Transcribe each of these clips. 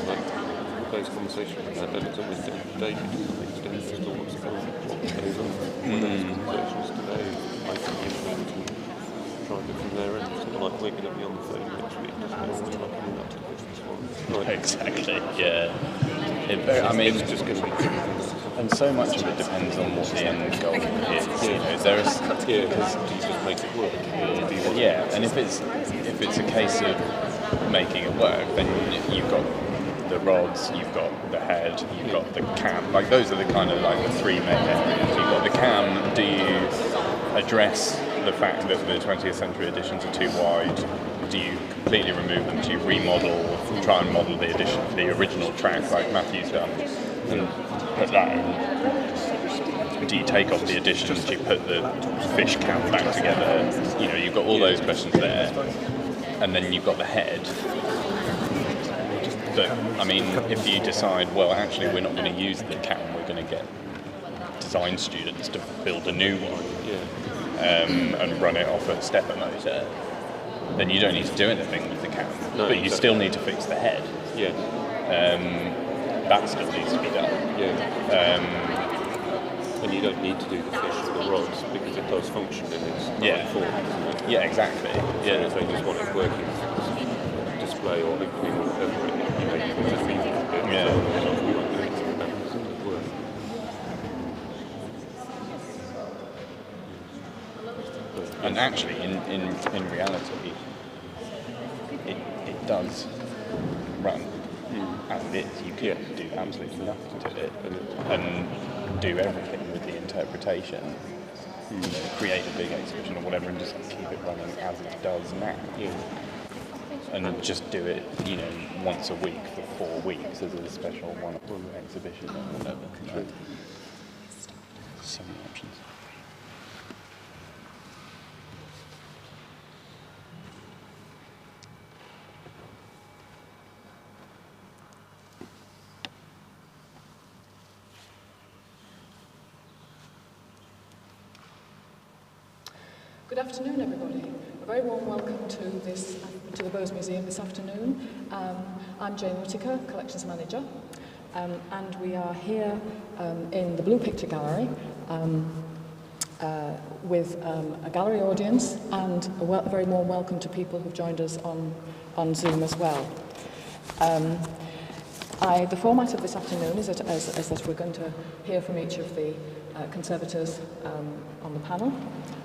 like those conversations we had, and it's always different for David to some extent as to what goes on. One of those conversations today, I think try it from there, and sort of like we're going to be on the phone next week, just we're not coming up to this one. Like, Exactly, yeah. it's just going to be and so much of it depends on what the end goal is. You know, there's because it just makes it work. and if it's a case of making it work, then you've got the rods, you've got the head, you've got the cam. Like those are the kind of like the three main areas. You've got the cam. Do you address the fact that the 20th century editions are too wide? Do you completely remove them? Do you remodel, try and model the original track like Matthew's done, and put that in? Do you take off the additions? Do you put the fish count back together? You know, you've got all those questions there, and then you've got the head. But I mean, if you decide, well, actually, we're not going to use the cam, we're going to get design students to build a new one. And run it off a stepper motor, then you don't need to do anything with the cam. No, but you still need to fix the head. Yeah. That still needs to be done. Yeah. And you don't need to do the fish or the rods because it does function in its right form, doesn't it? Yeah, exactly. So if they just want it working display or opening or whatever, you can just leave it a bit. Yeah. And actually, in reality, it does run as it is. You can do absolutely nothing to it and do everything with the interpretation. You know, create a big exhibition or whatever and just keep it running as it does now. And just do it, you know, once a week for 4 weeks as a special one exhibition or whatever. Right? So many options. Good afternoon, everybody. A very warm welcome to the Bowes Museum this afternoon. I'm Jane Whittaker, Collections Manager, and we are here in the Blue Picture Gallery with a gallery audience and a very warm welcome to people who've joined us on Zoom as well. The format of this afternoon is that we're going to hear from each of the conservators on the panel,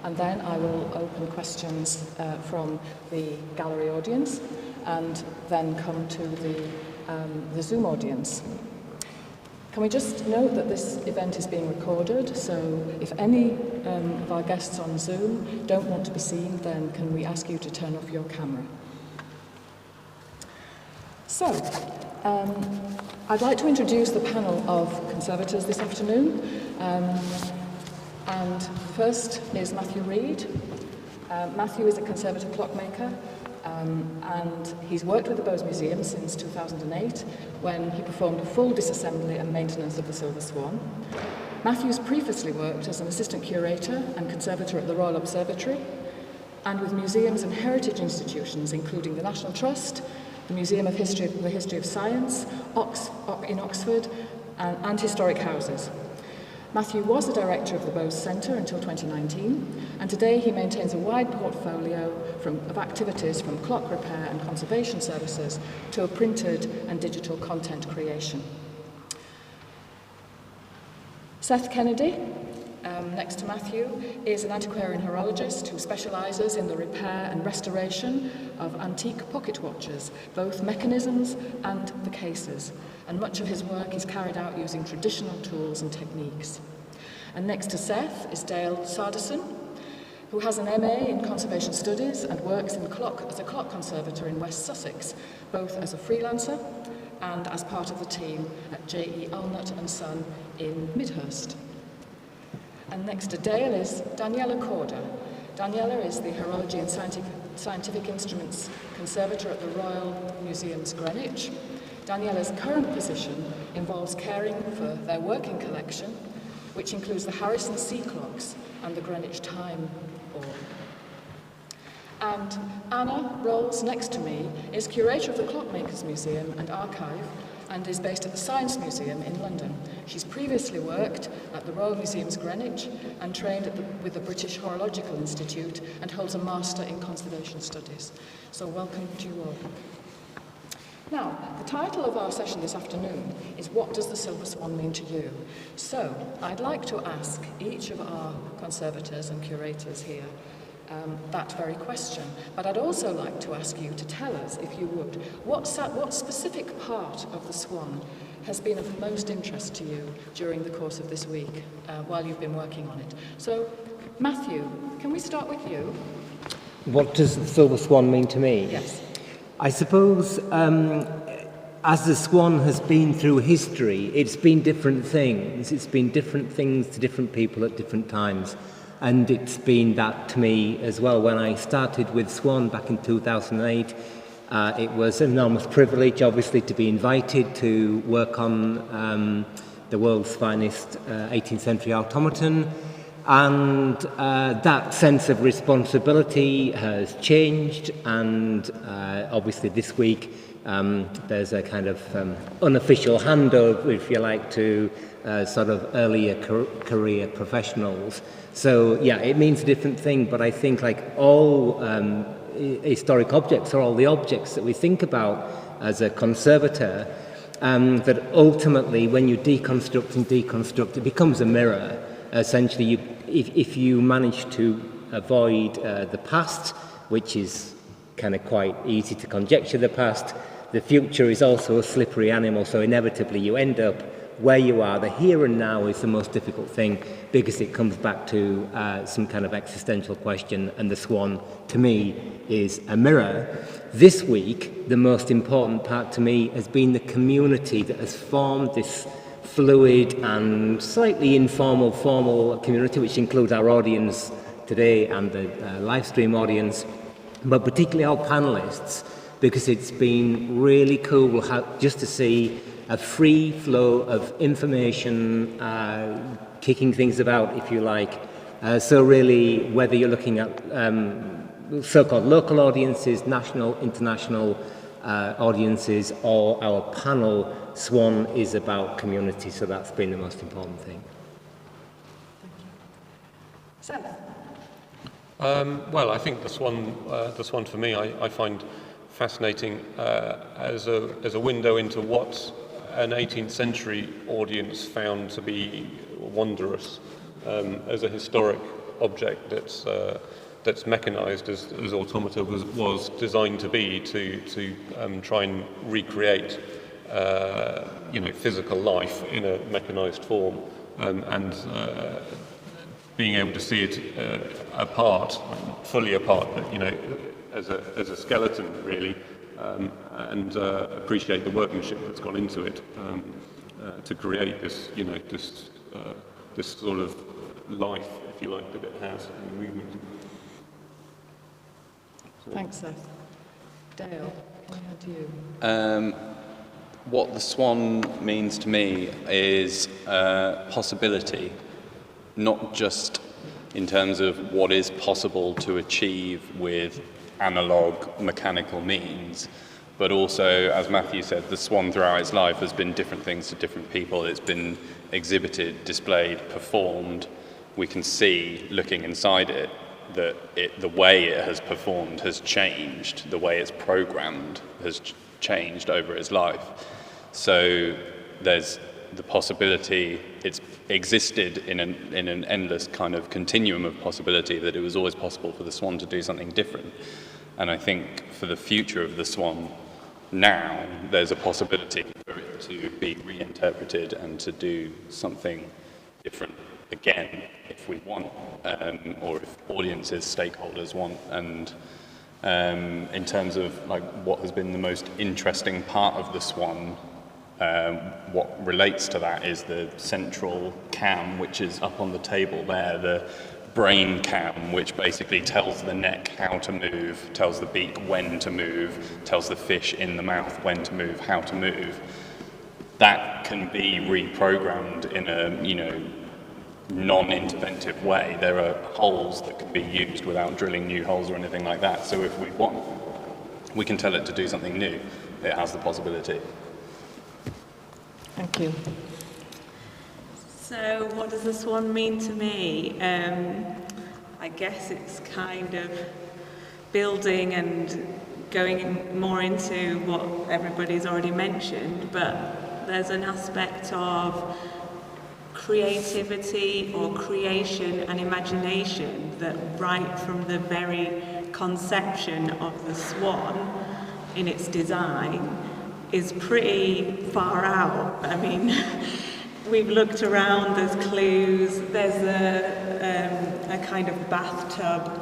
and then I will open questions from the gallery audience and then come to the Zoom audience. Can we just note that this event is being recorded, so if any of our guests on Zoom don't want to be seen, then can we ask you to turn off your camera? So, I'd like to introduce the panel of conservators this afternoon. And first is Matthew Reed. Matthew is a conservator clockmaker, and he's worked with the Bowes Museum since 2008, when he performed a full disassembly and maintenance of the Silver Swan. Matthew's previously worked as an assistant curator and conservator at the Royal Observatory, and with museums and heritage institutions, including the National Trust, the Museum of the History of Science, in Oxford, and historic houses. Matthew was the director of the Bowes Centre until 2019, and today he maintains a wide portfolio of activities from clock repair and conservation services to a printed and digital content creation. Seth Kennedy, next to Matthew, is an antiquarian horologist who specialises in the repair and restoration of antique pocket watches, both mechanisms and the cases, and much of his work is carried out using traditional tools and techniques. And next to Seth is Dale Sarderson, who has an MA in Conservation Studies and works as a clock conservator in West Sussex, both as a freelancer and as part of the team at J.E. Allnutt and Son in Midhurst. And next to Dale is Daniela Corder. Daniela is the Horology and Scientific Instruments Conservator at the Royal Museums Greenwich. Daniela's current position involves caring for their working collection, which includes the Harrison C clocks and the Greenwich Time Orb. And Anna Rolls, next to me, is curator of the Clockmakers Museum and Archive and is based at the Science Museum in London. She's previously worked at the Royal Museums Greenwich and trained with the British Horological Institute and holds a Master in Conservation Studies. So welcome to you all. Now, the title of our session this afternoon is What Does the Silver Swan Mean to You? So, I'd like to ask each of our conservators and curators here that very question. But I'd also like to ask you to tell us, if you would, what specific part of the swan has been of most interest to you during the course of this week while you've been working on it. So, Matthew, can we start with you? What does the Silver Swan mean to me? Yes. I suppose as the swan has been through history, it's been different things. It's been different things to different people at different times. And it's been that to me as well. When I started with Swan back in 2008, it was an enormous privilege, obviously, to be invited to work on the world's finest 18th century automaton. And that sense of responsibility has changed, and obviously this week there's a kind of unofficial handover, if you like, to sort of earlier career professionals. So yeah, it means a different thing, but I think like all historic objects, or all the objects that we think about as a conservator, that ultimately when you deconstruct, it becomes a mirror. Essentially, if you manage to avoid the past, which is kind of quite easy to conjecture the past, the future is also a slippery animal, so inevitably you end up where you are. The here and now is the most difficult thing because it comes back to some kind of existential question, and the swan, to me, is a mirror. This week, the most important part to me has been the community that has formed this fluid and slightly informal, formal community, which includes our audience today and the live stream audience, but particularly our panelists, because it's been really cool just to see a free flow of information, kicking things about, if you like. So really, whether you're looking at so-called local audiences, national, international audiences, or our panel, Swan is about community, so that's been the most important thing. Sam? Well, I think the swan for me, I find fascinating as a window into what an 18th century audience found to be wondrous, as a historic object that's mechanized as automata was designed to be, to try and recreate physical life in a mechanized form, and being able to see it fully apart, but as a skeleton really, and appreciate the workmanship that's gone into it to create this, this sort of life, if you like, that it has in movement. Thanks, Seth. Dale, can I hand to you? What the swan means to me is possibility, not just in terms of what is possible to achieve with analog mechanical means, but also, as Matthew said, the swan throughout its life has been different things to different people. It's been exhibited, displayed, performed. We can see, looking inside it, that the way it has performed has changed, the way it's programmed has changed over its life. So there's the possibility, it's existed in an endless kind of continuum of possibility, that it was always possible for the swan to do something different. And I think for the future of the swan now, there's a possibility for it to be reinterpreted and to do something different again, if we want, or if audiences, stakeholders want. And in terms of like what has been the most interesting part of the swan, what relates to that is the central cam, which is up on the table there, the brain cam, which basically tells the neck how to move, tells the beak when to move, tells the fish in the mouth when to move, how to move. That can be reprogrammed in a, non-interventive way. There are holes that can be used without drilling new holes or anything like that. So if we want, we can tell it to do something new. It has the possibility. Thank you. So what does the swan mean to me? I guess it's kind of building and going more into what everybody's already mentioned, but there's an aspect of creativity or creation and imagination that right from the very conception of the swan in its design is pretty far out. I mean, we've looked around, there's clues, there's a kind of bathtub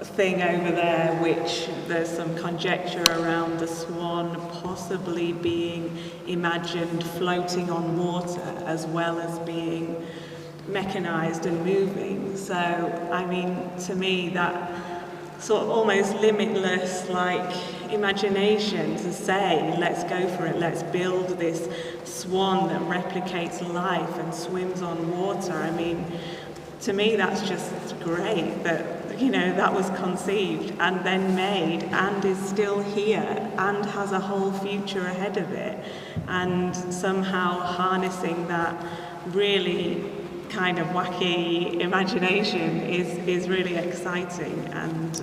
thing over there, which there's some conjecture around the swan possibly being imagined floating on water as well as being mechanized and moving. So, I mean, to me, that sort of almost limitless, like, imagination to say, let's go for it, let's build this swan that replicates life and swims on water. I mean, to me, that's just great that, you know, that was conceived and then made and is still here and has a whole future ahead of it, and somehow harnessing that really kind of wacky imagination is really exciting. And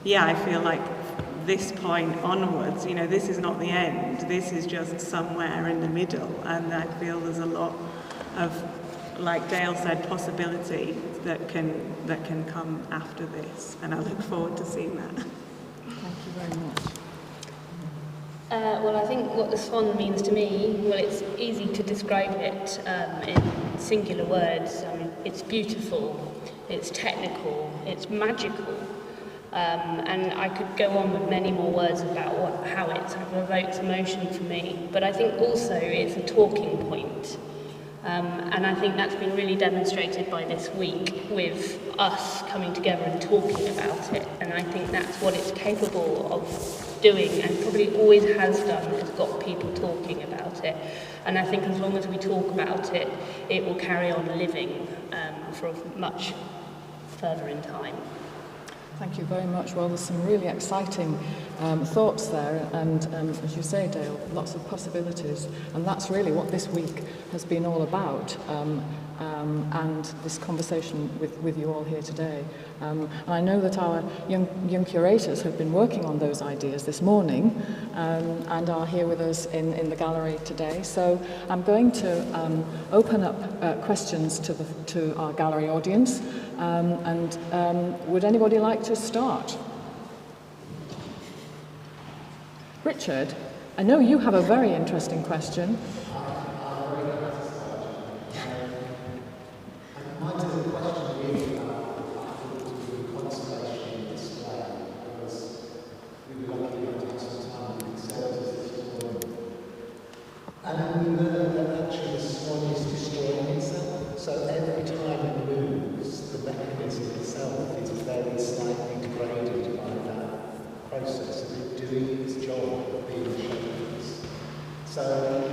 yeah, I feel like this point onwards, you know, this is not the end, this is just somewhere in the middle, and I feel there's a lot of, like Dale said, possibility that can come after this, and I look forward to seeing that. Thank you very much. Well, I think what the swan means to me, well, it's easy to describe it in singular words. It's beautiful, it's technical, it's magical, and I could go on with many more words about how it sort of evokes emotion for me. But I think also it's a talking point. And I think that's been really demonstrated by this week with us coming together and talking about it. And I think that's what it's capable of doing, and probably always has done, has got people talking about it. And I think as long as we talk about it, it will carry on living for much further in time. Thank you very much. Well, there's some really exciting thoughts there, and as you say, Dale, lots of possibilities, and that's really what this week has been all about, and this conversation with you all here today. And I know that our young curators have been working on those ideas this morning, and are here with us in the gallery today. So I'm going to open up questions to our gallery audience, and would anybody like to start? Richard, I know you have a very interesting question. And we learn that actually the swan is destroying itself. So every time it moves, the mechanism itself is very slightly degraded by that process of it doing its job of being shapeless. So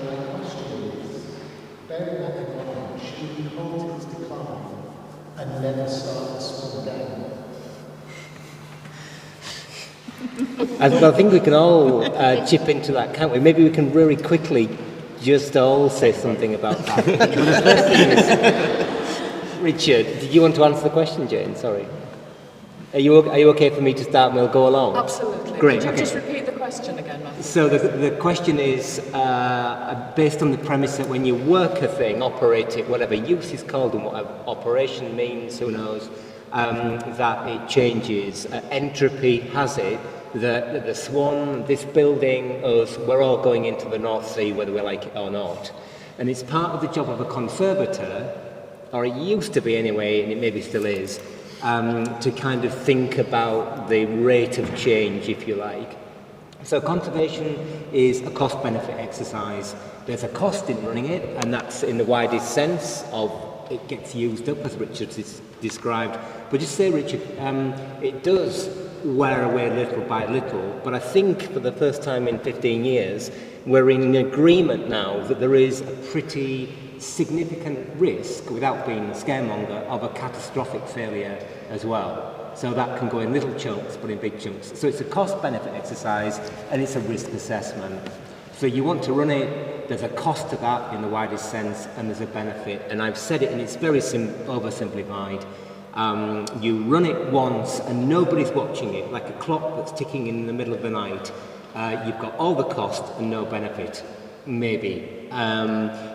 my question is, bearing that in mind, should we halt its decline and never start the swan down? I think we can all chip into that, can't we? Maybe we can really quickly just all say something about that. Well, the first thing is, Richard, did you want to answer the question, Jane? Sorry. Are you okay for me to start and we'll go along? Absolutely. Great. Could you Okay. just repeat the question again, Matthew? So the question is based on the premise that when you work a thing, operate it, whatever use is called and what operation means, who knows, that it changes. Entropy has it that the Swan, this building, us, we're all going into the North Sea whether we like it or not. And it's part of the job of a conservator, or it used to be anyway, and it maybe still is, to kind of think about the rate of change, if you like. So conservation is a cost-benefit exercise. There's a cost in running it, and that's in the widest sense of it gets used up, as Richard has described. But just say, Richard, it does wear away little by little, but I think for the first time in 15 years, we're in agreement now that there is a pretty significant risk, without being a scaremonger, of a catastrophic failure as well. So that can go in little chunks, but in big chunks. So it's a cost-benefit exercise, and it's a risk assessment. So you want to run it, there's a cost to that in the widest sense, and there's a benefit. And I've said it, and it's very oversimplified. You run it once and nobody's watching it, like a clock that's ticking in the middle of the night. You've got all the cost and no benefit, maybe.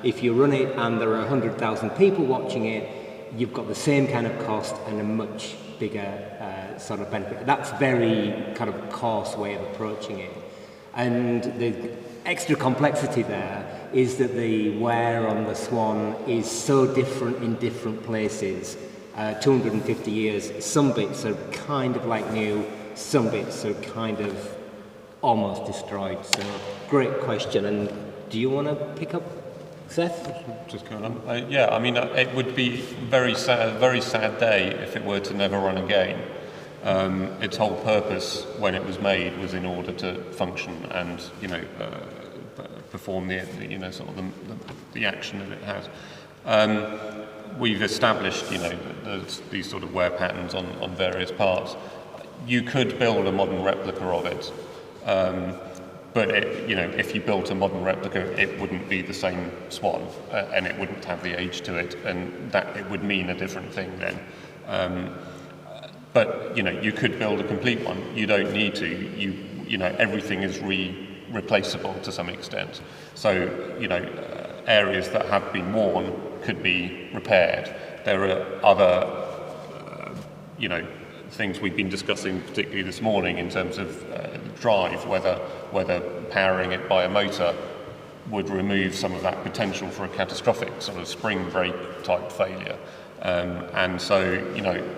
If you run it and there are 100,000 people watching it, you've got the same kind of cost and a much bigger sort of benefit. That's very kind of coarse way of approaching it. And the extra complexity there is that the wear on the Swan is so different in different places. 250 years, some bits are kind of like new, some bits are kind of almost destroyed. So, great question. And do you want to pick up, Seth? Just going on. Yeah, I mean, it would be very sad day if it were to never run again. Its whole purpose when it was made was in order to function and, perform the sort of the action that it has. We've established, these sort of wear patterns on various parts. You could build a modern replica of it, but if you built a modern replica, it wouldn't be the same Swan, and it wouldn't have the age to it, and that it would mean a different thing then. But you could build a complete one. You don't need to. Everything is replaceable to some extent. So areas that have been worn could be repaired. There are other, things we've been discussing, particularly this morning, in terms of drive, whether powering it by a motor would remove some of that potential for a catastrophic sort of spring brake type failure. And so,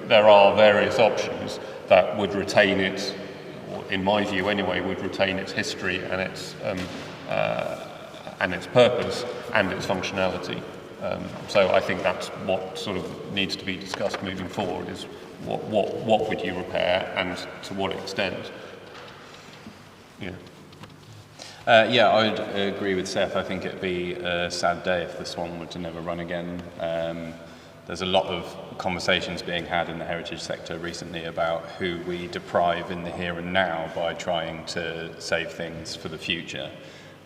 there are various options that would retain it, or in my view anyway, would retain its history and its purpose and its functionality. So I think that's what sort of needs to be discussed moving forward, is what would you repair and to what extent. Yeah. I would agree with Seth. I think it'd be a sad day if the Swan were to never run again. There's a lot of conversations being had in the heritage sector recently about who we deprive in the here and now by trying to save things for the future,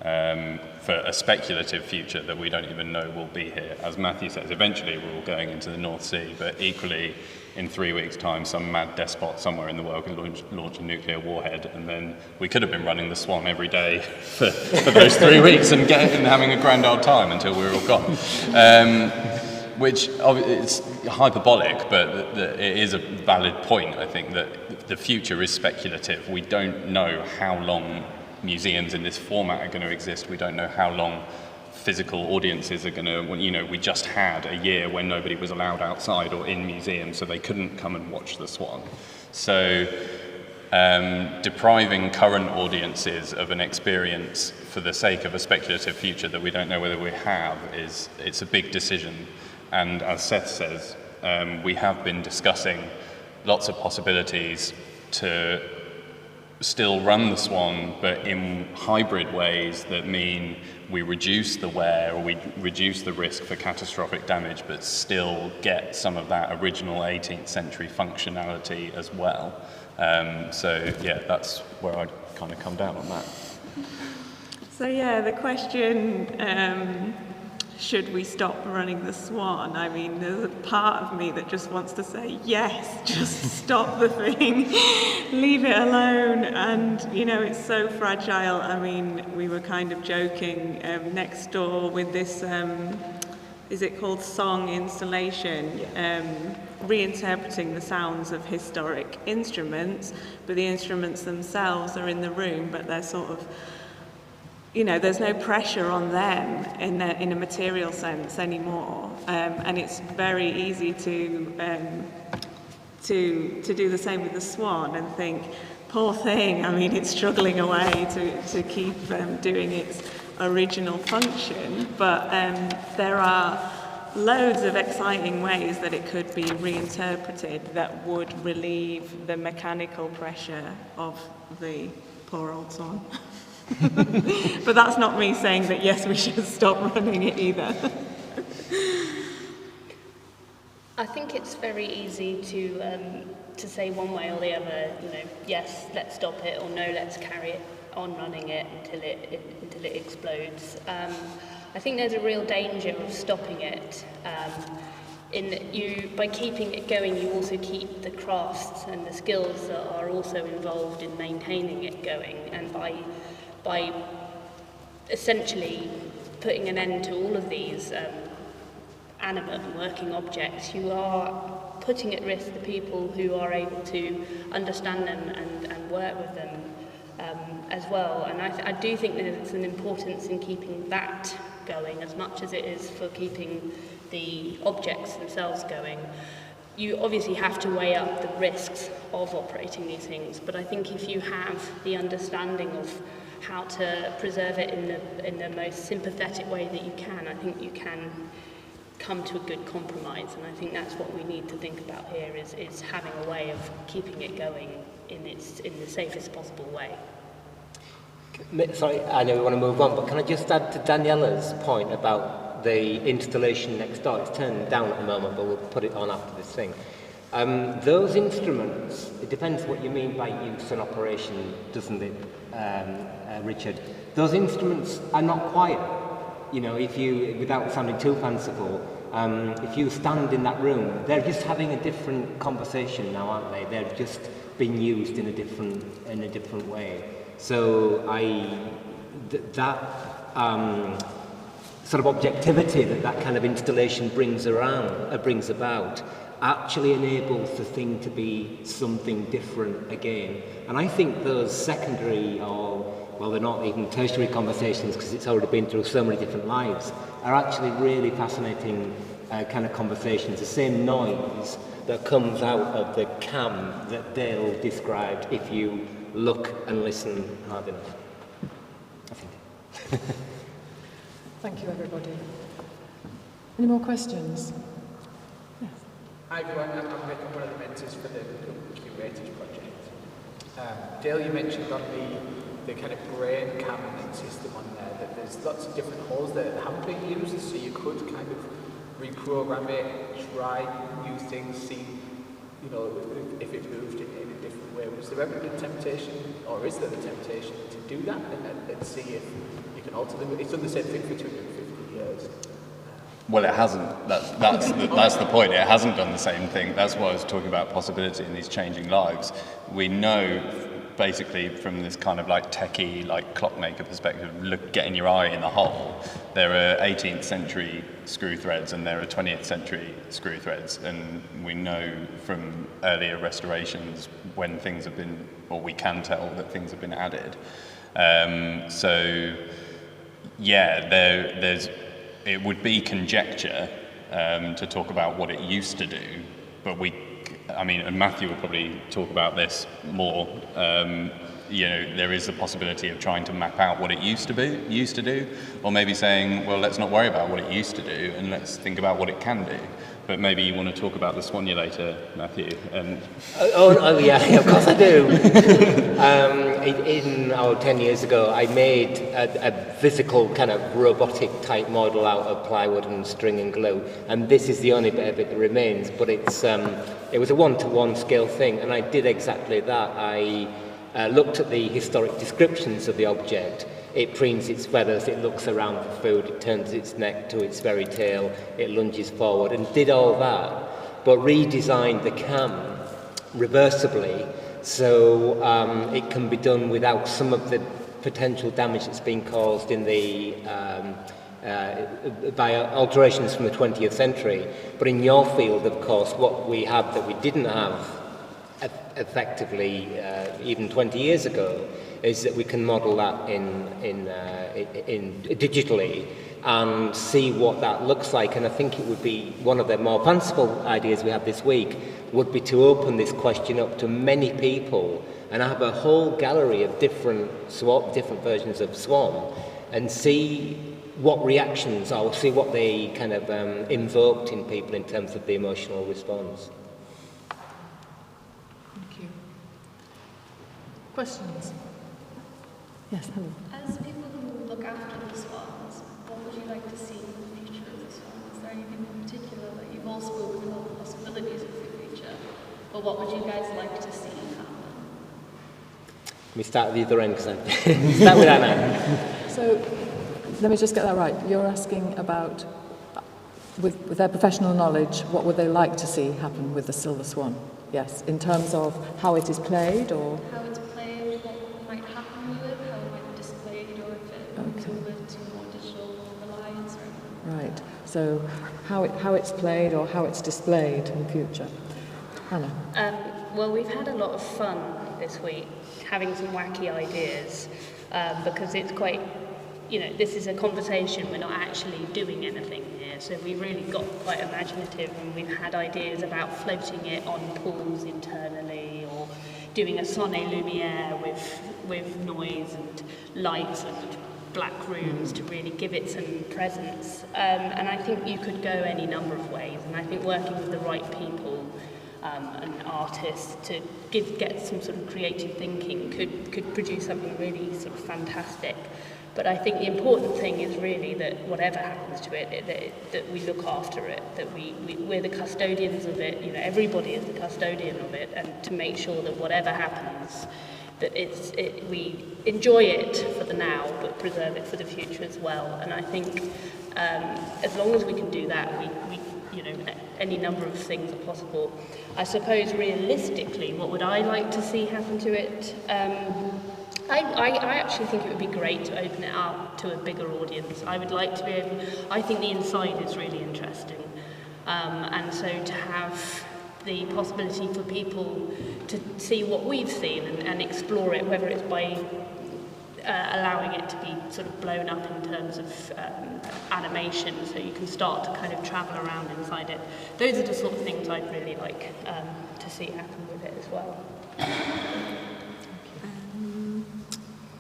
for a speculative future that we don't even know will be here. As Matthew says, eventually we're all going into the North Sea, but equally in 3 weeks' time some mad despot somewhere in the world could launch a nuclear warhead, and then we could have been running the Swan every day for those 3 weeks and having a grand old time until we were all gone. Which it's hyperbolic, but it is a valid point. I think that the future is speculative. We don't know how long museums in this format are going to exist. We don't know how long physical audiences are going to, we just had a year when nobody was allowed outside or in museums, so they couldn't come and watch the Swan. So depriving current audiences of an experience for the sake of a speculative future that we don't know whether we have it's a big decision. And as Seth says, we have been discussing lots of possibilities to still run the Swan, but in hybrid ways that mean we reduce the wear or we reduce the risk for catastrophic damage, but still get some of that original 18th century functionality as well. That's where I'd kind of come down on that. So the question, should we stop running the Swan? I mean, there's a part of me that just wants to say, yes, just stop the thing, leave it alone. And, it's so fragile. I mean, we were kind of joking next door with this, is it called song installation? Reinterpreting the sounds of historic instruments, but the instruments themselves are in the room, but they're sort of, there's no pressure on them in a material sense anymore, and it's very easy to do the same with the Swan and think, poor thing. I mean, it's struggling away to keep doing its original function, but there are loads of exciting ways that it could be reinterpreted that would relieve the mechanical pressure of the poor old Swan. But that's not me saying that yes, we should stop running it either. I think it's very easy to say one way or the other, yes, let's stop it, or no, let's carry it on running it until it explodes. I think there's a real danger of stopping it. By keeping it going, you also keep the crafts and the skills that are also involved in maintaining it going, and by essentially putting an end to all of these animate and working objects, you are putting at risk the people who are able to understand them and work with them as well. And I do think there's an importance in keeping that going as much as it is for keeping the objects themselves going. You obviously have to weigh up the risks of operating these things, but I think if you have the understanding of how to preserve it in the most sympathetic way that you can, I think you can come to a good compromise. And I think that's what we need to think about here, is having a way of keeping it going in the safest possible way. Sorry, I know we want to move on, but can I just add to Daniela's point about the installation next door? It's turned down at the moment, but we'll put it on after this thing. Those instruments, it depends what you mean by use and operation, doesn't it, Richard? Those instruments are not quiet. If you, without sounding too fanciful, if you stand in that room, they're just having a different conversation now, aren't they? They're just being used in a different way. So that sort of objectivity that kind of installation brings about actually enables the thing to be something different again. And I think those secondary they're not even tertiary conversations because it's already been through so many different lives, are actually really fascinating kind of conversations. The same noise that comes out of the cam that Dale described if you look and listen hard enough, I think. Thank you, everybody. Any more questions? Yes. Hi everyone, I'm Rick, I'm one of the mentors for the Curators project. Dale, you mentioned on the kind of brain camming system on there that there's lots of different holes that haven't been used, so you could kind of reprogram it, try new things, see if it moved in a different way. Was there ever the temptation, or is there the temptation to do that and see if you can alter them? It's done the same thing for 250 years. Well, it hasn't. That's the point. It hasn't done the same thing. That's why I was talking about possibility in these changing lives. We know, basically, from this kind of like techie, like clockmaker perspective, getting your eye in the hole, there are 18th century screw threads and there are 20th century screw threads, and we know from earlier restorations when things have been, or we can tell that things have been added. So, yeah, it would be conjecture to talk about what it used to do, but and Matthew will probably talk about this more. There is the possibility of trying to map out what it used to do, or maybe saying, well, let's not worry about what it used to do and let's think about what it can do. But maybe you want to talk about the swanulator, Matthew. Yeah, of course I do. 10 years ago, I made a physical kind of robotic type model out of plywood and string and glue, and this is the only bit of it that remains. But it was a one-to-one scale thing, and I did exactly that. I looked at the historic descriptions of the object. It preens its feathers, it looks around for food, it turns its neck to its very tail, it lunges forward, and did all that, but redesigned the cam reversibly so it can be done without some of the potential damage that's been caused in the by alterations from the 20th century. But in your field, of course, what we have that we didn't have effectively even 20 years ago is that we can model that in digitally and see what that looks like. And I think it would be one of the more fanciful ideas we have this week would be to open this question up to many people and have a whole gallery of different versions of Swan and see what reactions or see what they kind of invoked in people in terms of the emotional response. Thank you. Questions? Yes, hello. As people who look after the swans, what would you like to see in the future of the swans? Is there anything in particular that you've all spoken about the possibilities of the future? Or what would you guys like to see happen? We start at the other end, because start with Anna. So, let me just get that right. You're asking about, with their professional knowledge, what would they like to see happen with the Silver Swan? Yes, in terms of how it is played, or? How it's played, what might happen with it, how it might be displayed, or if it moves over to more digital reliance or anything. Right, so how it's played or how it's displayed in the future. Anna? Well, we've had a lot of fun this week, having some wacky ideas, because it's quite, this is a conversation, we're not actually doing anything here, so we really got quite imaginative, and we've had ideas about floating it on pools internally, or doing a sonnet lumiere with noise and lights and black rooms to really give it some presence. And I think you could go any number of ways, and I think working with the right people and artists to get some sort of creative thinking could produce something really sort of fantastic. But I think the important thing is really that whatever happens to it, that we look after it, that we're the custodians of it, everybody is the custodian of it, and to make sure that whatever happens, that we enjoy it for the now, but preserve it for the future as well. And I think as long as we can do that, we any number of things are possible. I suppose realistically, what would I like to see happen to it? I actually think it would be great to open it up to a bigger audience. I would like to be able, I think the inside is really interesting. And so to have the possibility for people to see what we've seen and explore it, whether it's by allowing it to be sort of blown up in terms of animation, so you can start to kind of travel around inside it. Those are the sort of things I'd really like to see happen with it as well.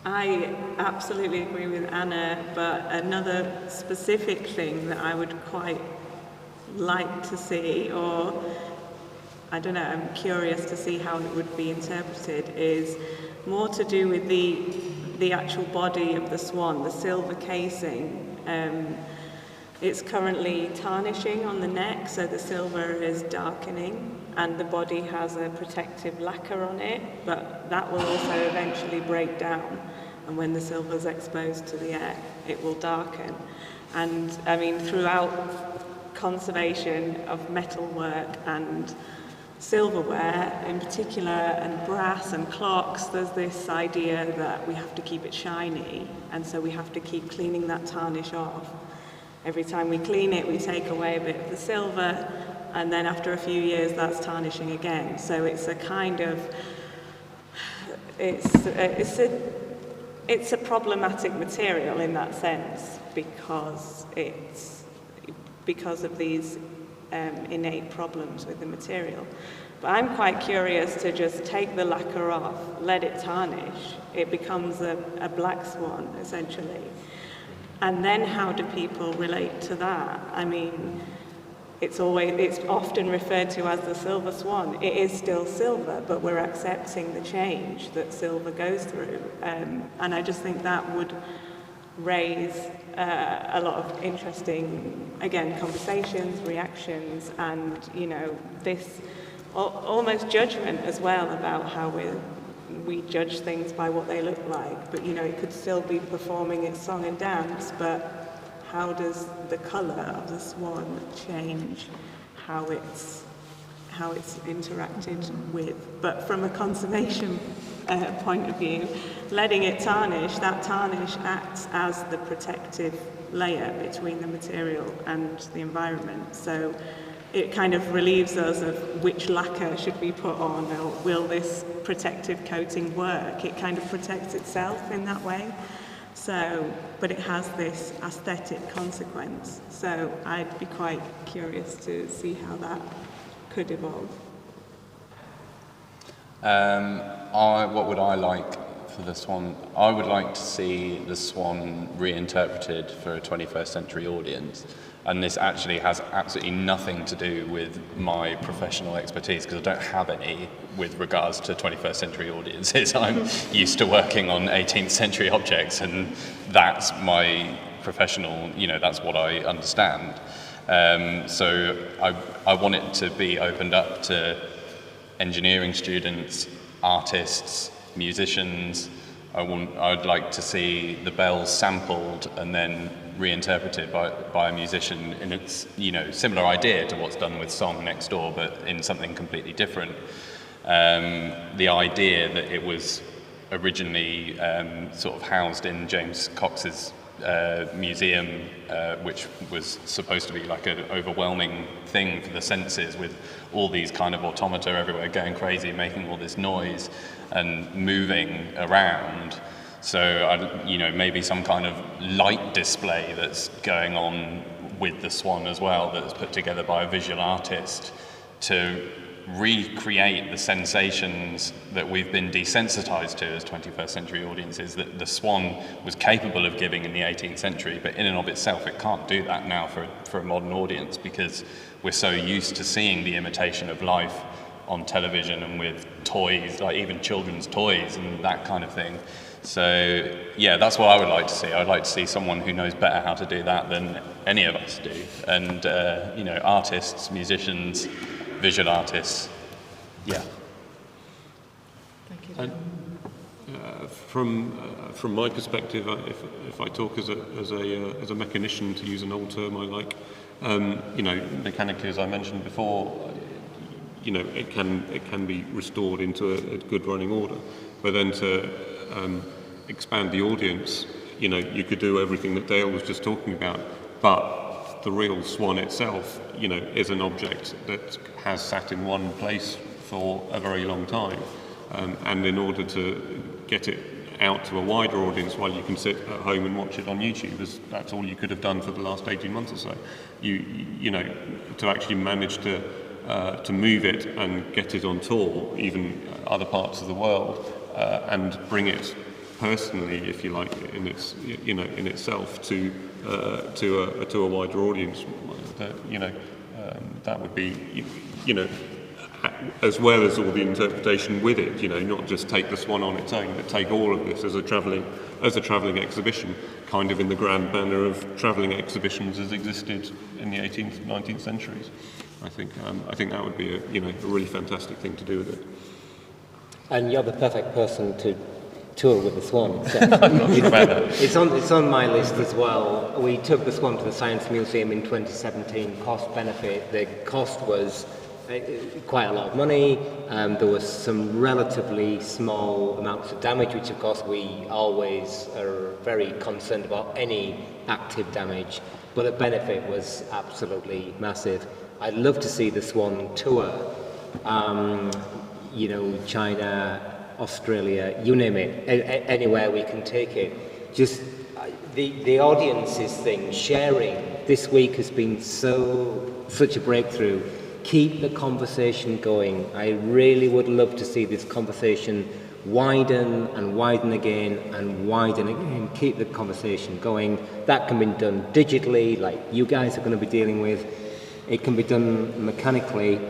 I absolutely agree with Anna, but another specific thing that I would quite like to see, or I don't know, I'm curious to see how it would be interpreted, is more to do with the actual body of the swan, the silver casing. It's currently tarnishing on the neck, so the silver is darkening, and the body has a protective lacquer on it, but that will also eventually break down, and when the silver is exposed to the air, it will darken. And I mean, throughout conservation of metalwork and silverware in particular, and brass and clocks, there's this idea that we have to keep it shiny, and so we have to keep cleaning that tarnish off. Every time we clean it, we take away a bit of the silver, and then after a few years that's tarnishing again. So it's a kind of, it's a problematic material in that sense, because of these innate problems with the material. But I'm quite curious to just take the lacquer off, let it tarnish. It becomes a black swan, essentially. And then how do people relate to that? I mean, it's often referred to as the silver swan. It is still silver, but we're accepting the change that silver goes through. And I just think that would raise a lot of interesting, again, conversations, reactions, and, this almost judgment as well about how we judge things by what they look like. But, it could still be performing its song and dance, but how does the colour of the swan change how it's interacted with? But from a conservation point of view, letting it tarnish, that tarnish acts as the protective layer between the material and the environment. So it kind of relieves us of which lacquer should we put on, or will this protective coating work? It kind of protects itself in that way. So, but it has this aesthetic consequence. So I'd be quite curious to see how that could evolve. What would I like for the swan? I would like to see the swan reinterpreted for a 21st century audience. And this actually has absolutely nothing to do with my professional expertise, because I don't have any with regards to 21st century audiences. I'm used to working on 18th century objects, and that's my professional, that's what I understand. So I want it to be opened up to engineering students, artists, musicians. I'd like to see the bells sampled and then reinterpreted by a musician in its, similar idea to what's done with Song next door, but in something completely different. The idea that it was originally sort of housed in James Cox's museum, which was supposed to be like an overwhelming thing for the senses, with all these kind of automata everywhere going crazy, making all this noise and moving around. So, maybe some kind of light display that's going on with the Swan as well, that's put together by a visual artist to recreate the sensations that we've been desensitized to as 21st century audiences, that the Swan was capable of giving in the 18th century, but in and of itself it can't do that now for a modern audience, because we're so used to seeing the imitation of life on television and with toys, like even children's toys and that kind of thing. So yeah, that's what I would like to see. I'd like to see someone who knows better how to do that than any of us do. And artists, musicians, visual artists, yeah. Thank you. And, from my perspective, if I talk as a mechanician, to use an old term I like, mechanically, as I mentioned before, it can be restored into a good running order. But then to expand the audience, you could do everything that Dale was just talking about, but the real Swan itself, is an object that has sat in one place for a very long time. And in order to get it out to a wider audience, while you can sit at home and watch it on YouTube, as that's all you could have done for the last 18 months or so, to actually manage to move it and get it on tour, even other parts of the world, and bring it personally, if you like, in its in itself to a wider audience. That would be as well as all the interpretation with it. Not just take the Swan on its own, but take all of this as a travelling exhibition, kind of in the grand manner of travelling exhibitions as existed in the 18th, 19th centuries. I think that would be a really fantastic thing to do with it. And you're the perfect person to tour with the Swan. So I'm not sure about that. It's on my list as well. We took the Swan to the Science Museum in 2017. Cost benefit. The cost was quite a lot of money. There was some relatively small amounts of damage, which of course we always are very concerned about any active damage. But the benefit was absolutely massive. I'd love to see the Swan tour. China, Australia, you name it, anywhere we can take it. Just the audiences thing, sharing, this week has been such a breakthrough. Keep the conversation going. I really would love to see this conversation widen and widen again and widen again. Keep the conversation going. That can be done digitally, like you guys are going to be dealing with. It can be done mechanically.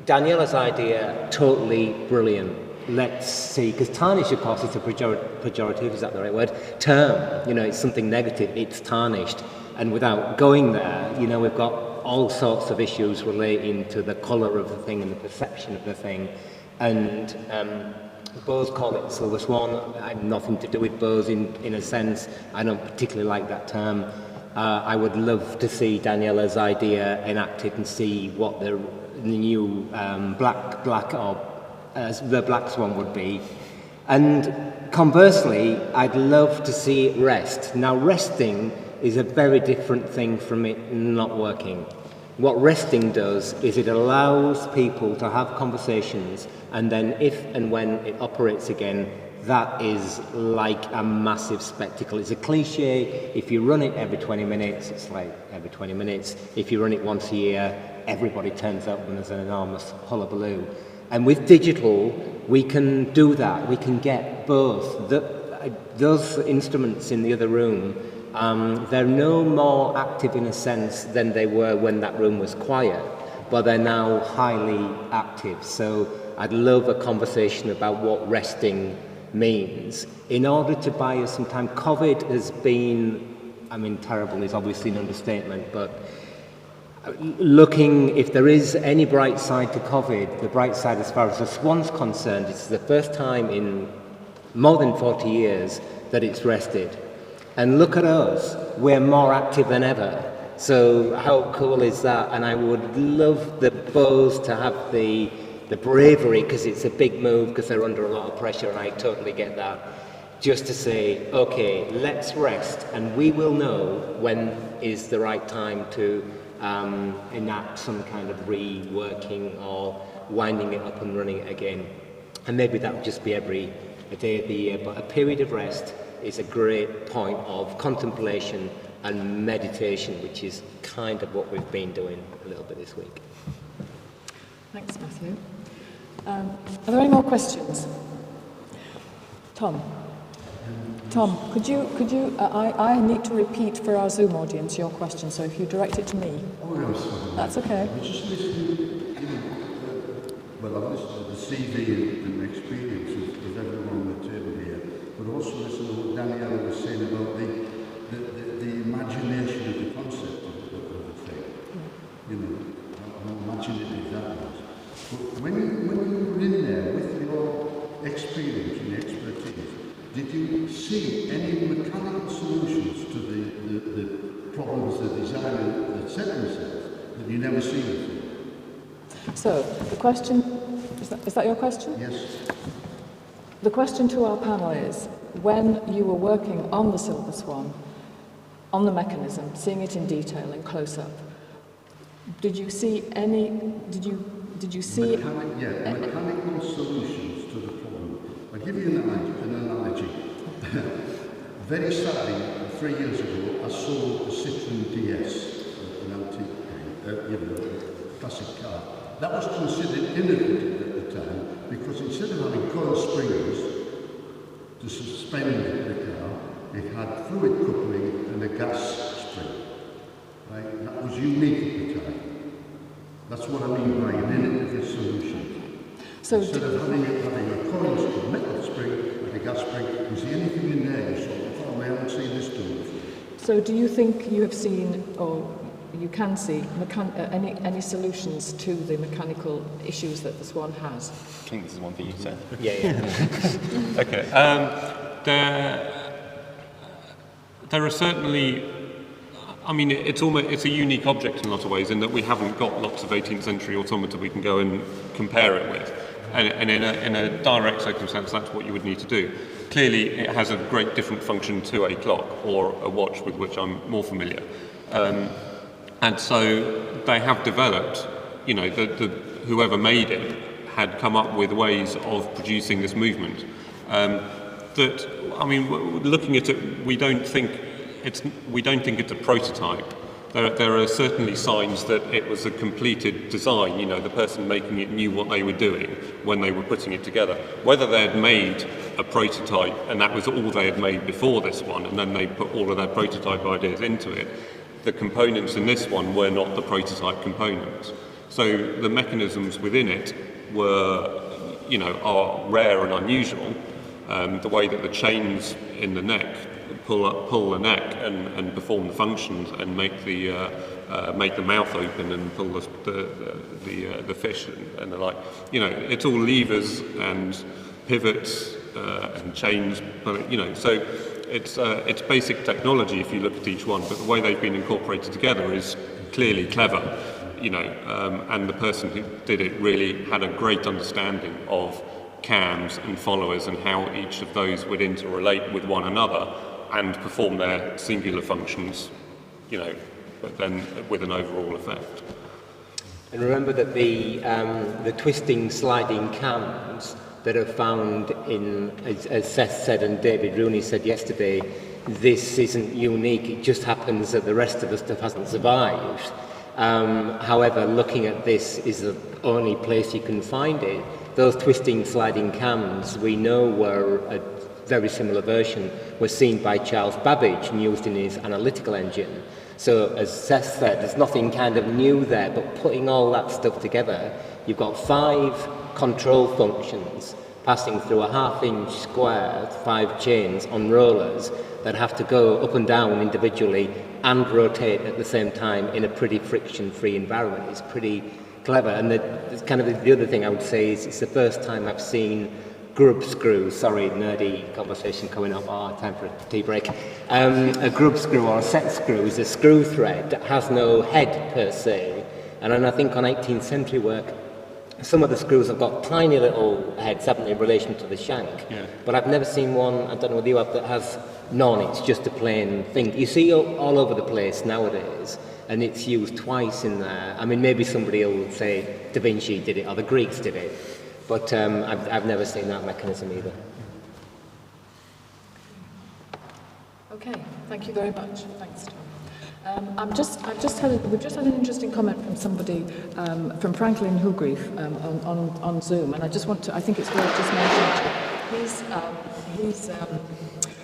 Daniela's idea, totally brilliant. Let's see, because tarnish, of course, is a pejorative, is that the right word? Term, it's something negative, it's tarnished. And without going there, we've got all sorts of issues relating to the colour of the thing and the perception of the thing. And Bose call it Silver Swan. I have nothing to do with Bose in a sense. I don't particularly like that term. I would love to see Daniela's idea enacted and see what the new black or the Black Swan would be. And conversely, I'd love to see it rest. Now, resting is a very different thing from it not working. What resting does is it allows people to have conversations, and then if and when it operates again, that is like a massive spectacle. It's a cliche. If you run it every 20 minutes, it's like every 20 minutes. If you run it once a year, everybody turns up and there's an enormous hullabaloo. And with digital, we can do that. We can get both. Those instruments in the other room, they're no more active in a sense than they were when that room was quiet, but they're now highly active. So I'd love a conversation about what resting means. In order to buy us some time, COVID has been, terrible is obviously an understatement, but looking, if there is any bright side to COVID, the bright side as far as the Swan's concerned, it's the first time in more than 40 years that it's rested. And look at us, we're more active than ever. So how cool is that? And I would love the bows to have the bravery, because it's a big move, because they're under a lot of pressure, and I totally get that. Just to say, okay, let's rest, and we will know when is the right time to enact some kind of reworking or winding it up and running it again. And maybe that would just be every day of the year, but a period of rest is a great point of contemplation and meditation, which is kind of what we've been doing a little bit this week. Thanks, Matthew. Are there any more questions? Tom, could you? I need to repeat for our Zoom audience your question, so if you direct it to me. Oh, no, sorry. That's okay. I was just listening, well, I've listened to the CV and experience of everyone on the table here, but also listened to what Daniela was saying about the imagination of the concept of the thing. You know, how imaginative that was. But when you were in there with your experience and expertise, did you see any mechanical solutions to the problems the designer had set themselves that you never seen before? So, the question, is that your question? Yes. The question to our panel is, when you were working on the Silver Swan, on the mechanism, seeing it in detail and close up, did you see any, did you see... Mechanical solutions to the problem. I'll give you an analogy. Very sadly, 3 years ago, I sold a Citroen DS, an antique, classic car. That was considered innovative at the time because instead of having coil springs to suspend the car, it had fluid coupling and a gas spring. Right? That was unique at the time. That's what I mean by an innovative solution. So instead of having a coil spring, metal spring, like a gas spring, you see anything in there, you sort of, oh, I haven't seen this done before. So do you think you have seen, or you can see, any solutions to the mechanical issues that the Swan has? I think this is one for you, sir. Yeah. Okay. There are certainly, I mean, it's a unique object in a lot of ways in that we haven't got lots of 18th century automata we can go and compare it with. And in a direct circumstance, that's what you would need to do. Clearly, it has a great different function to a clock or a watch with which I'm more familiar. And so they have developed, you know, whoever made it had come up with ways of producing this movement. That, I mean, looking at it, we don't think it's a prototype. There are certainly signs that it was a completed design. You know, the person making it knew what they were doing when they were putting it together. Whether they had made a prototype and that was all they had made before this one, and then they put all of their prototype ideas into it, the components in this one were not the prototype components. So the mechanisms within it were, you know, are rare and unusual. The way that the chains in the neck pull the neck and perform the functions and make the mouth open and pull the fish and the like. You know, it's all levers and pivots and chains, but you know, so it's basic technology if you look at each one. But the way they've been incorporated together is clearly clever. You know, and the person who did it really had a great understanding of cams and followers and how each of those would interrelate with one another and perform their singular functions, you know, but then with an overall effect. And remember that the twisting, sliding cams that are found in, as Seth said and David Rooney said yesterday, this isn't unique, it just happens that the rest of the stuff hasn't survived. However, looking at this is the only place you can find it. Those twisting, sliding cams we know were a very similar version, was seen by Charles Babbage and used in his analytical engine. So as Seth said, there's nothing kind of new there, but putting all that stuff together, you've got 5 control functions passing through a half-inch square, 5 chains on rollers that have to go up and down individually and rotate at the same time in a pretty friction-free environment. It's pretty clever. And the other thing I would say is it's the first time I've seen grub screws, sorry, nerdy conversation coming up, time for a tea break. A grub screw or a set screw is a screw thread that has no head per se. And then I think on 18th century work, some of the screws have got tiny little heads, haven't they, in relation to the shank. Yeah. But I've never seen one, I don't know whether you have, that has none. It's just a plain thing. You see all over the place nowadays, and it's used twice in there. I mean, maybe somebody will say Da Vinci did it or the Greeks did it, but I've never seen that mechanism either. Okay, thank you very much. Thanks, Tom. We've just had an interesting comment from somebody, from Franklin Hugrief on Zoom, and I think it's worth just mentioning. He's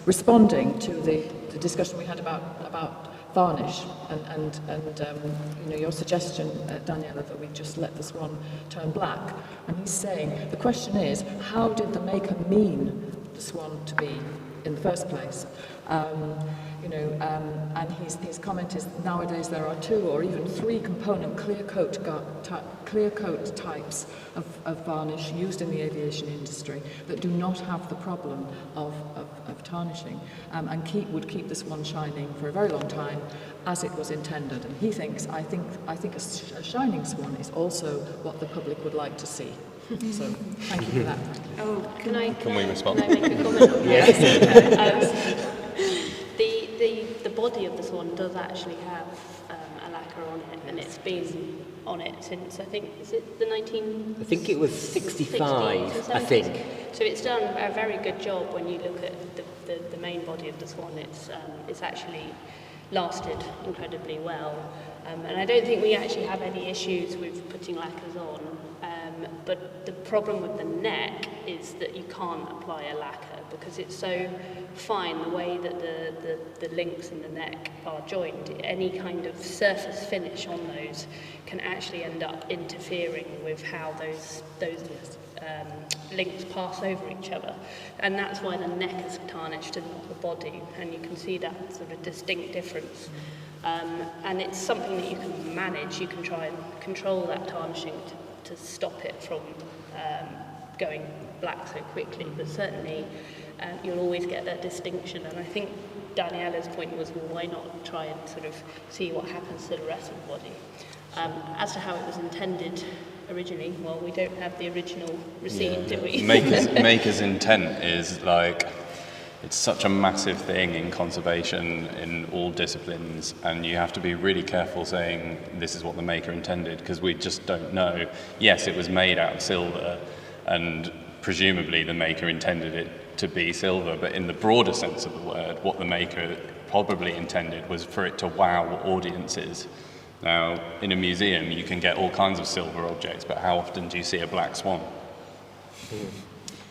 responding to the discussion we had about varnish and your suggestion, Daniela, that we just let the swan turn black. And he's saying the question is, how did the maker mean the swan to be in the first place? And his comment is nowadays there are 2 or even 3 component clear coat types of varnish used in the aviation industry that do not have the problem of tarnishing and would keep the swan shining for a very long time as it was intended. And he thinks, I think a shining swan is also what the public would like to see. So thank you for that. Oh, can we respond? Can I make a comment on that? The body of the swan does actually have a lacquer on it, and it's been on it since, I think, is it the 19... I think it was 65, 60s, I think. So it's done a very good job when you look at the main body of the swan. It's actually lasted incredibly well. And I don't think we actually have any issues with putting lacquers on. But the problem with the neck is that you can't apply a lacquer because it's so fine, the way that the links in the neck are joined. Any kind of surface finish on those can actually end up interfering with how those links pass over each other. And that's why the neck is tarnished and not the body, and you can see that sort of distinct difference. And it's something that you can manage. You can try and control that tarnishing to stop it from going black so quickly, but certainly you'll always get that distinction. And I think Daniela's point was, well, why not try and sort of see what happens to the rest of the body? As to how it was intended originally, well, we don't have the original receipt, do we? Maker's intent is like, it's such a massive thing in conservation in all disciplines, and you have to be really careful saying this is what the maker intended, because we just don't know. Yes, it was made out of silver, and presumably the maker intended it to be silver, but in the broader sense of the word, what the maker probably intended was for it to wow audiences. Now, in a museum, you can get all kinds of silver objects, but how often do you see a black swan?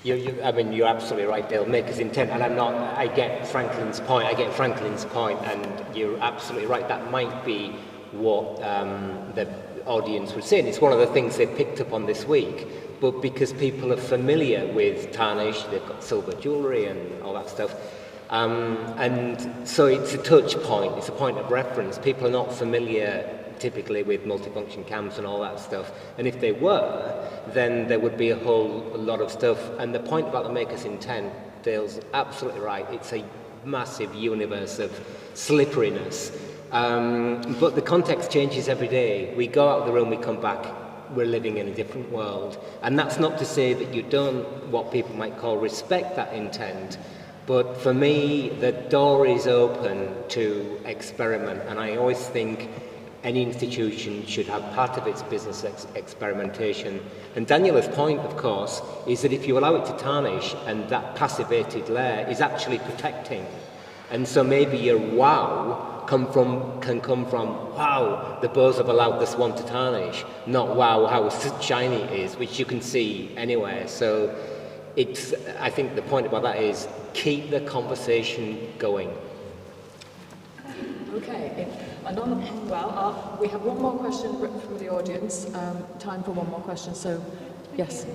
You're absolutely right, Dale. Maker's intent, and I get Franklin's point, and you're absolutely right. That might be what the audience would say. And it's one of the things they picked up on this week. But because people are familiar with tarnish, they've got silver jewellery and all that stuff. And so it's a touch point, it's a point of reference. People are not familiar typically with multifunction cams and all that stuff. And if they were, then there would be a lot of stuff. And the point about the maker's intent, Dale's absolutely right. It's a massive universe of slipperiness. But the context changes every day. We go out of the room, we come back, we're living in a different world. And that's not to say that you don't, what people might call, respect that intent. But for me, the door is open to experiment. And I always think any institution should have part of its business experimentation. And Daniela's point, of course, is that if you allow it to tarnish and that passivated layer is actually protecting. And so maybe your wow can come from, wow, the bows have allowed the swan to tarnish, not wow, how shiny it is, which you can see anywhere. So I think the point about that is keep the conversation going. Okay. We have one more question from the audience. Time for one more question. So, yes.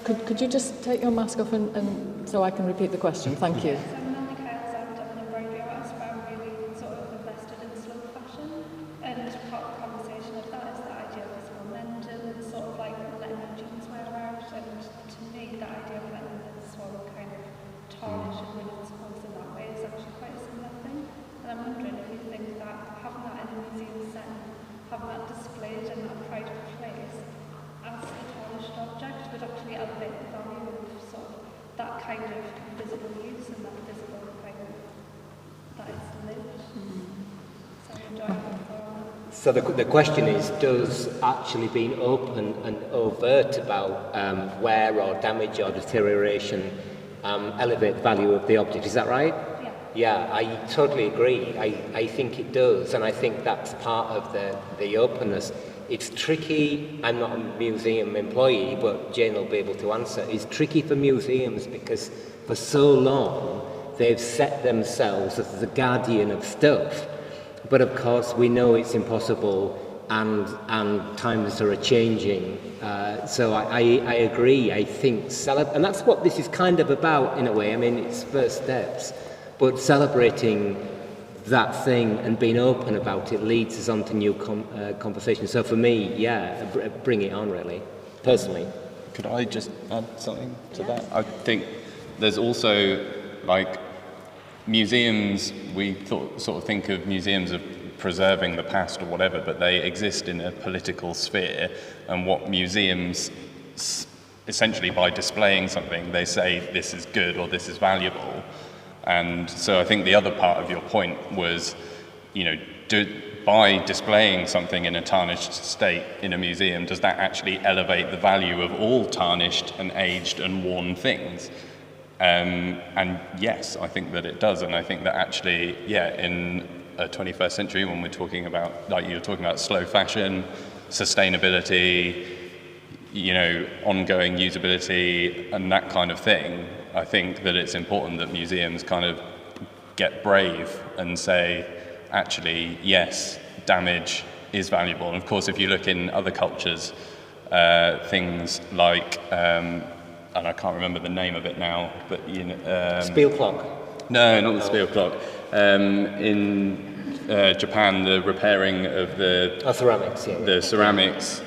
could you just take your mask off and so I can repeat the question? Thank you. I'm Melanie Kyles, I'm an embroidery artist, but I'm really sort of invested in slow fashion, and part of the conversation of that is the idea of this momentum, sort of like letting the jeans wear out, and to me that idea of letting the swan kind of tarnish and win its colours in that way is actually quite a similar thing. And I'm wondering if you think that having that in a museum setting, having that displayed in that pride of place as a tarnished object would actually elevate the value of sort of that kind of visible use and that visible kind of that it's lived. So do I have a thought on that? So the question is, does actually being open and overt about wear or damage or deterioration elevate the value of the object? Is that right? Yeah, I totally agree. I think it does, and I think that's part of the openness. It's tricky. I'm not a museum employee, but Jane will be able to answer. It's tricky for museums because for so long they've set themselves as the guardian of stuff. But of course, we know it's impossible, and times are changing. So I agree. I think and that's what this is kind of about in a way. I mean, it's first steps, but celebrating that thing and being open about it leads us on to new conversations. So for me, yeah, bring it on, really, personally. Could I just add something to that? I think there's also, like, museums, we sort of think of museums of preserving the past or whatever, but they exist in a political sphere, and what museums, essentially by displaying something, they say this is good or this is valuable. And so I think the other part of your point was, you know, by displaying something in a tarnished state in a museum, does that actually elevate the value of all tarnished and aged and worn things? And yes, I think that it does. And I think that actually, yeah, in a 21st century, when we're talking about, like you're talking about slow fashion, sustainability, you know, ongoing usability and that kind of thing, I think that it's important that museums kind of get brave and say, actually, yes, damage is valuable. And of course, if you look in other cultures, things like, and I can't remember the name of it now, but you know, Spiel clock. No, not the Spiel clock. In Japan, the repairing of the ceramics, yeah. The ceramics.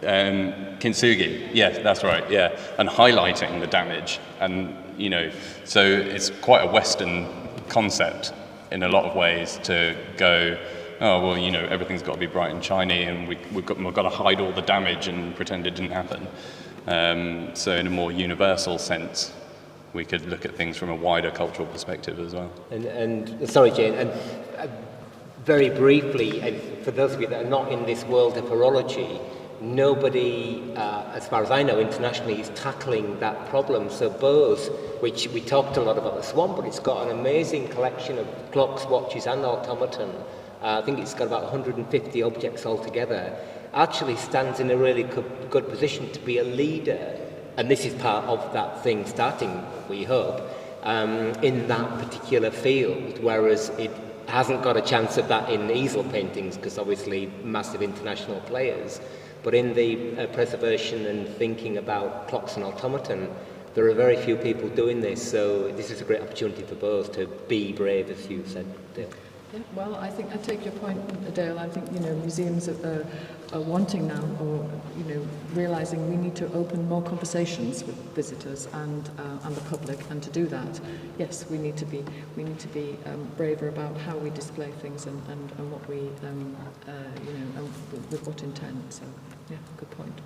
Kintsugi, yes, that's right, yeah, and highlighting the damage, and you know, so it's quite a Western concept in a lot of ways to go, oh well, you know, everything's got to be bright and shiny, and we've got to hide all the damage and pretend it didn't happen. So in a more universal sense, we could look at things from a wider cultural perspective as well. And sorry, Jane, and very briefly, for those of you that are not in this world of horology, nobody, as far as I know, internationally is tackling that problem. So Bose, which we talked a lot about the Swan, but it's got an amazing collection of clocks, watches and automaton. I think it's got about 150 objects altogether. Actually stands in a really good position to be a leader, and this is part of that thing starting, we hope, in that particular field, whereas it hasn't got a chance of that in easel paintings, because obviously massive international players. But in the preservation and thinking about clocks and automaton, there are very few people doing this, so this is a great opportunity for both to be brave, as you said, Dale. Yeah, well, I think I take your point, Dale. I think, you know, museums are wanting now, or, you know, realising we need to open more conversations with visitors and the public, and to do that, yes, we need to be braver about how we display things and what we you know, and with what intent. So yeah, good point.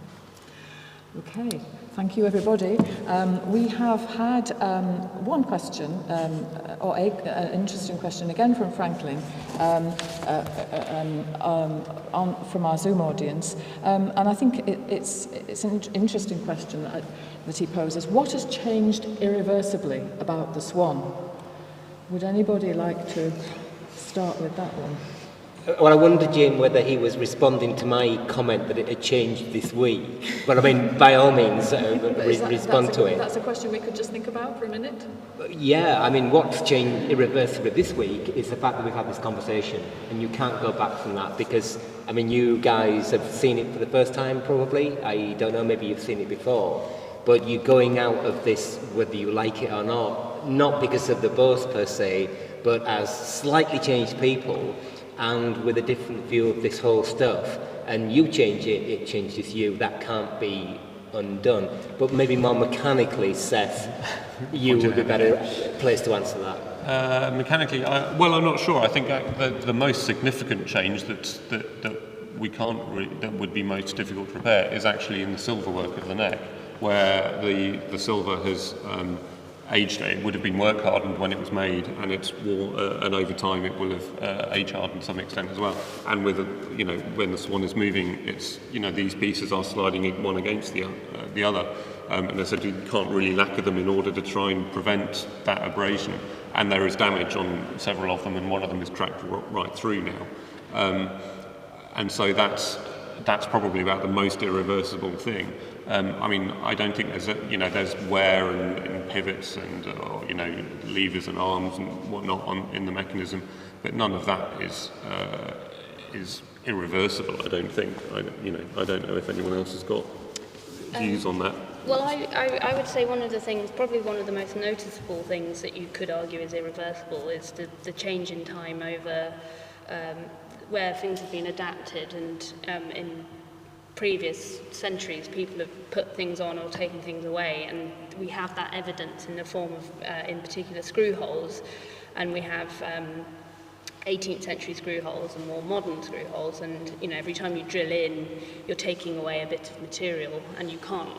Okay, thank you everybody. We have had one question, or an interesting question again from Franklin, from our Zoom audience, and I think it's an interesting question that he poses. What has changed irreversibly about the Swan? Would anybody like to start with that one? Well, I wonder, Jane, whether he was responding to my comment that it had changed this week. But I mean, by all means, respond to it. That's a question we could just think about for a minute. Yeah, I mean, what's changed irreversibly this week is the fact that we've had this conversation, and you can't go back from that because, I mean, you guys have seen it for the first time, probably. I don't know, maybe you've seen it before. but you're going out of this whether you like it or not because of the boast per se, but as slightly changed people and with a different view of this whole stuff. And you change it, it changes you. That can't be undone. But maybe more mechanically, Seth, you would be better placed to answer that. Mechanically, well, I'm not sure. I think the most significant change that we can't that would be most difficult to repair is actually in the silver work of the neck, where the silver has aged. It would have been work hardened when it was made, and it's and over time it will have age hardened to some extent as well. And with when the swan is moving, it's these pieces are sliding one against the other, and they said you can't really lacquer them in order to try and prevent that abrasion. And there is damage on several of them, and one of them is cracked right through now. And so that's probably about the most irreversible thing. I mean, I don't think there's wear and pivots and levers and arms and whatnot in the mechanism, but none of that is irreversible. I don't think. I don't know if anyone else has got views on that. Well, I would say one of the most noticeable things that you could argue is irreversible is the change in time over where things have been adapted, and in previous centuries people have put things on or taken things away, and we have that evidence in the form of in particular screw holes, and we have 18th century screw holes and more modern screw holes, and every time you drill in you're taking away a bit of material, and you can't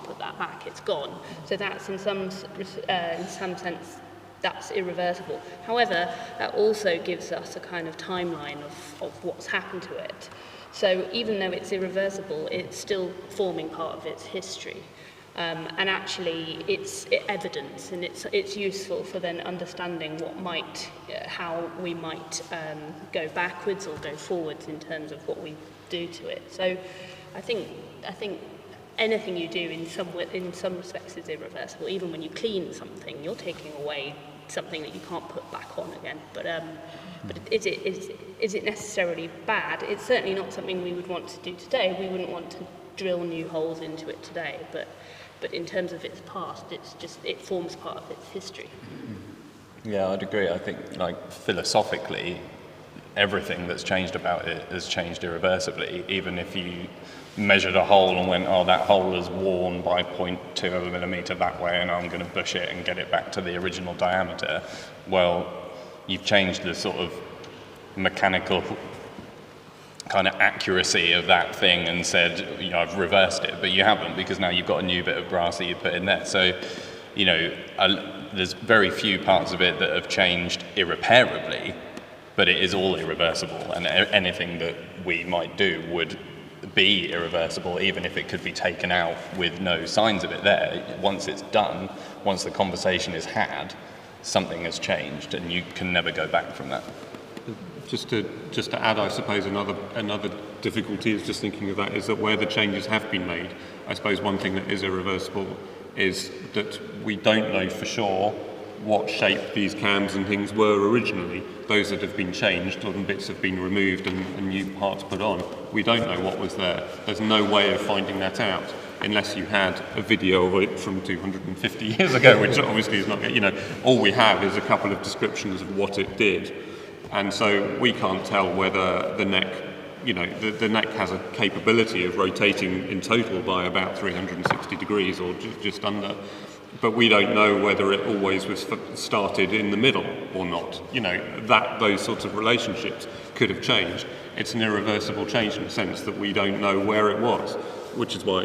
put that back, it's gone. So that's in some sense that's irreversible. However, that also gives us a kind of timeline of what's happened to it. So even though it's irreversible, it's still forming part of its history. And actually it's evidence, and it's useful for then understanding how we might go backwards or go forwards in terms of what we do to it. So I think anything you do in some respects is irreversible. Even when you clean something, you're taking away something that you can't put back on again. But is it necessarily bad? It's certainly not something we would want to do today. We wouldn't want to drill new holes into it today. But in terms of its past, it forms part of its history. Yeah, I'd agree. I think, philosophically, everything that's changed about it has changed irreversibly. Even if you measured a hole and went, that hole is worn by 0.2 of a millimetre that way, and I'm going to bush it and get it back to the original diameter. Well, you've changed the sort of mechanical kind of accuracy of that thing and said, I've reversed it, but you haven't, because now you've got a new bit of brass that you put in there. So, there's very few parts of it that have changed irreparably, but it is all irreversible, and anything that we might do would be irreversible, even if it could be taken out with no signs of it there. Once it's done, once the conversation is had, something has changed, and you can never go back from that. Just to add, I suppose another difficulty is just thinking of that is that where the changes have been made, I suppose one thing that is irreversible is that we don't know for sure what shape these cams and things were originally. Those that have been changed, or bits have been removed and new parts put on, we don't know what was there. There's no way of finding that out unless you had a video of it from 250 years ago, which obviously is not, all we have is a couple of descriptions of what it did. And so we can't tell whether the neck, the neck has a capability of rotating in total by about 360 degrees or just under. But we don't know whether it always was started in the middle or not. Those sorts of relationships could have changed. It's an irreversible change in the sense that we don't know where it was, which is why,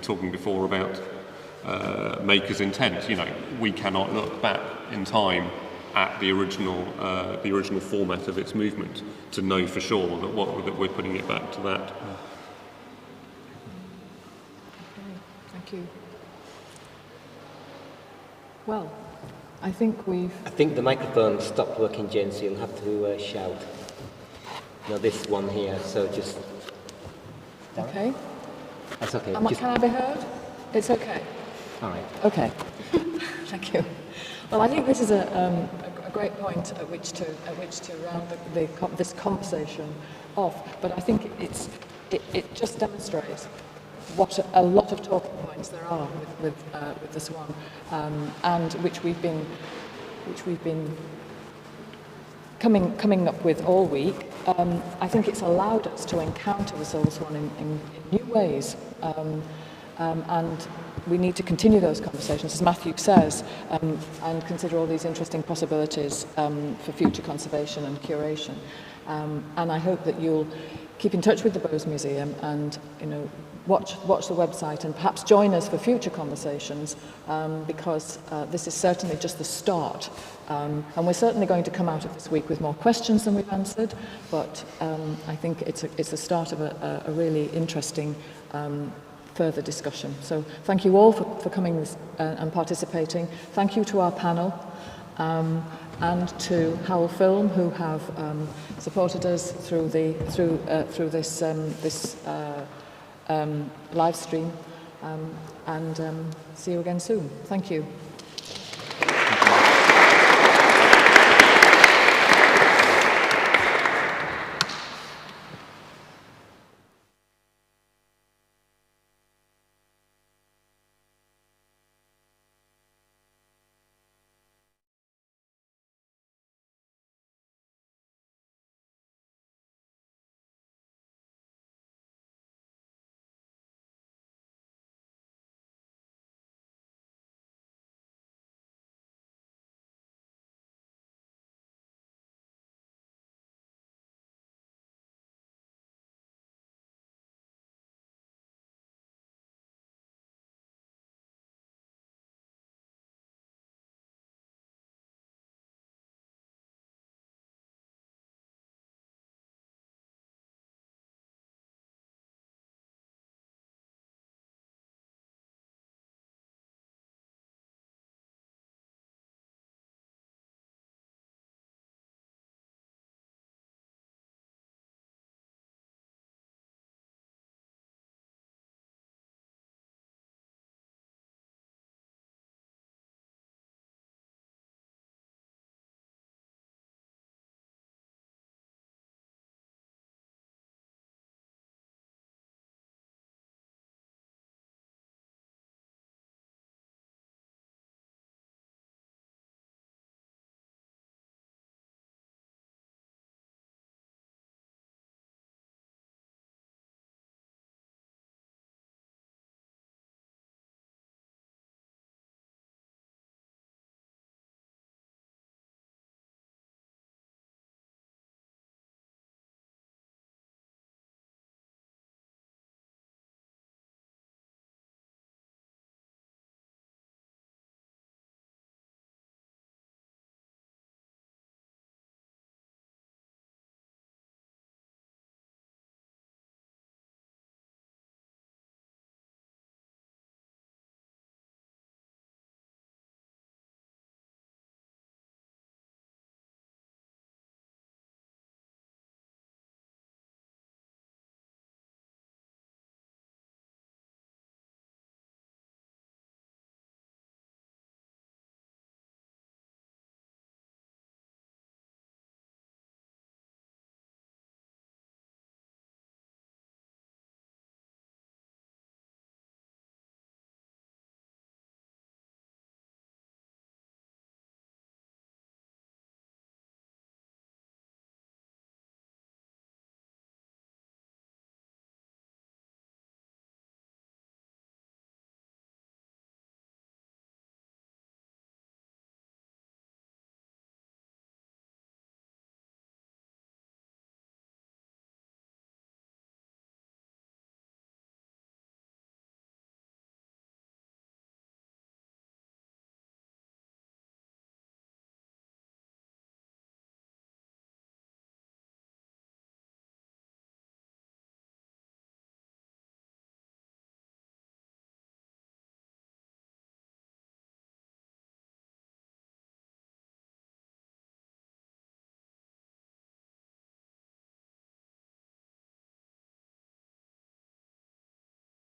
talking before about maker's intent, we cannot look back in time at the original format of its movement to know for sure that we're putting it back to that. Okay, thank you. Well, I think the microphone stopped working, Jane, so you'll have to shout. No, this one here, so just... Okay. That's okay. Can I be heard? It's okay. All right. Okay. Thank you. Well, I think this is a great point at which to round this conversation off. But I think it just demonstrates what a lot of talking points there are with the Swan, and which we've been coming up with all week. I think it's allowed us to encounter the Silver Swan in new ways, and we need to continue those conversations, as Matthew says, and consider all these interesting possibilities for future conservation and curation. And I hope that you'll keep in touch with the Bose Museum and, watch the website and perhaps join us for future conversations, because this is certainly just the start. And we're certainly going to come out of this week with more questions than we've answered, but I think it's the start of a really interesting further discussion. So thank you all for coming and participating. Thank you to our panel, and to Howl Film, who have supported us through this live stream, and see you again soon. Thank you.